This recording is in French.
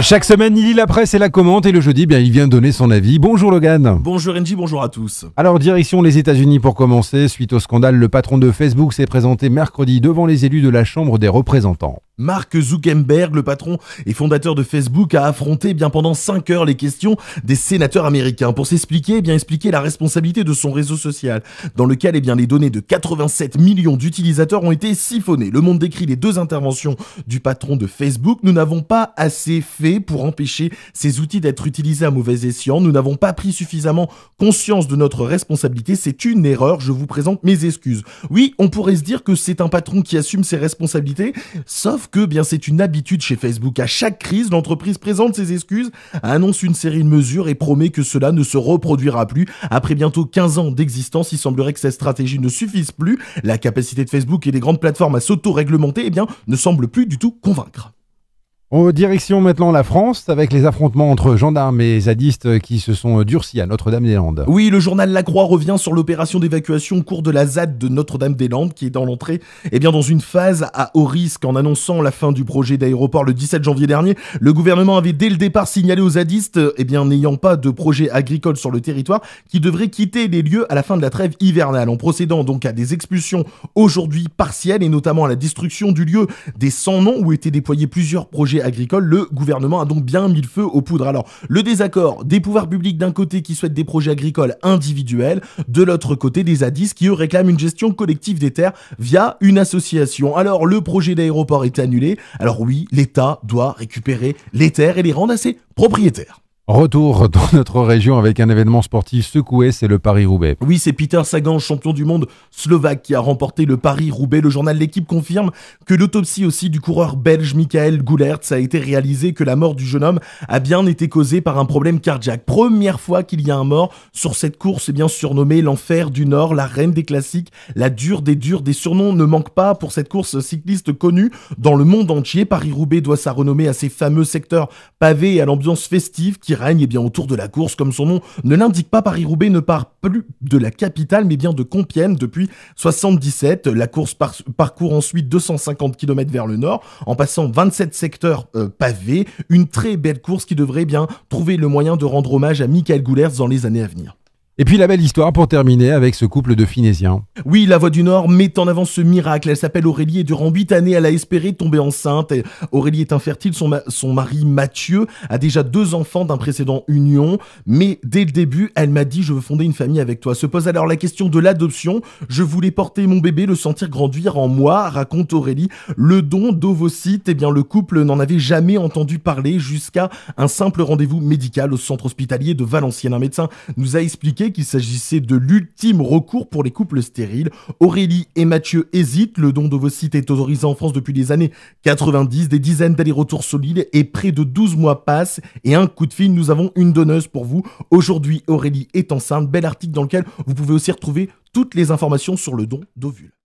Chaque semaine, il lit la presse et la commente et le jeudi, il vient donner son avis. Bonjour Logan. Bonjour Engie, bonjour à tous. Alors, direction les États-Unis pour commencer. Suite au scandale, le patron de Facebook s'est présenté mercredi devant les élus de la Chambre des représentants. Mark Zuckerberg, le patron et fondateur de Facebook, a affronté pendant 5 heures les questions des sénateurs américains pour s'expliquer, expliquer la responsabilité de son réseau social, dans lequel les données de 87 millions d'utilisateurs ont été siphonnées. Le Monde décrit les 2 interventions du patron de Facebook. Nous n'avons pas assez fait pour empêcher ces outils d'être utilisés à mauvais escient. Nous n'avons pas pris suffisamment conscience de notre responsabilité. C'est une erreur. Je vous présente mes excuses. Oui, on pourrait se dire que c'est un patron qui assume ses responsabilités, sauf que c'est une habitude chez Facebook. À chaque crise, l'entreprise présente ses excuses, annonce une série de mesures et promet que cela ne se reproduira plus. Après bientôt 15 ans d'existence, il semblerait que cette stratégie ne suffise plus. La capacité de Facebook et des grandes plateformes à s'auto-réglementer ne semble plus du tout convaincre. En direction maintenant la France, avec les affrontements entre gendarmes et zadistes qui se sont durcis à Notre-Dame-des-Landes. Oui, le journal La Croix revient sur l'opération d'évacuation au cours de la ZAD de Notre-Dame-des-Landes, qui est dans l'entrée dans une phase à haut risque. En annonçant la fin du projet d'aéroport le 17 janvier dernier, le gouvernement avait dès le départ signalé aux zadistes, n'ayant pas de projet agricole sur le territoire, qui devraient quitter les lieux à la fin de la trêve hivernale, en procédant donc à des expulsions aujourd'hui partielles et notamment à la destruction du lieu des 100 noms où étaient déployés plusieurs projets agricoles. Le gouvernement a donc bien mis le feu aux poudres. Alors, le désaccord des pouvoirs publics d'un côté qui souhaitent des projets agricoles individuels, de l'autre côté des zadistes qui eux réclament une gestion collective des terres via une association. Alors, le projet d'aéroport est annulé. Alors oui, l'État doit récupérer les terres et les rendre à ses propriétaires. Retour dans notre région avec un événement sportif secoué, c'est le Paris-Roubaix. Oui, c'est Peter Sagan, champion du monde slovaque, qui a remporté le Paris-Roubaix. Le journal L'Équipe confirme que l'autopsie aussi du coureur belge Michael Goulertz a été réalisée, que la mort du jeune homme a bien été causée par un problème cardiaque. Première fois qu'il y a un mort sur cette course, surnommée l'Enfer du Nord, la reine des classiques, la dure des durs. Des surnoms ne manquent pas pour cette course cycliste connue dans le monde entier. Paris-Roubaix doit sa renommée à ses fameux secteurs pavés et à l'ambiance festive qui règne autour de la course. Comme son nom ne l'indique pas, Paris-Roubaix ne part plus de la capitale mais bien de Compiègne depuis 77. La course parcourt ensuite 250 km vers le nord en passant 27 secteurs pavés. Une très belle course qui devrait trouver le moyen de rendre hommage à Michael Goulertz dans les années à venir. Et puis la belle histoire pour terminer avec ce couple de Finésiens. Oui, la Voix du Nord met en avant ce miracle. Elle s'appelle Aurélie et durant 8 années, elle a espéré tomber enceinte. Aurélie est infertile, son mari Mathieu a déjà 2 enfants d'un précédent union. Mais dès le début, elle m'a dit « Je veux fonder une famille avec toi ». Se pose alors la question de l'adoption. « Je voulais porter mon bébé, le sentir grandir en moi », raconte Aurélie. Le don d'ovocytes, le couple n'en avait jamais entendu parler jusqu'à un simple rendez-vous médical au centre hospitalier de Valenciennes. Un médecin nous a expliqué qu'il s'agissait de l'ultime recours pour les couples stériles. Aurélie et Mathieu hésitent. Le don d'ovocytes est autorisé en France depuis les années 90. Des dizaines d'allers-retours solides et près de 12 mois passent. Et un coup de fil, nous avons une donneuse pour vous. Aujourd'hui, Aurélie est enceinte. Bel article dans lequel vous pouvez aussi retrouver toutes les informations sur le don d'ovules.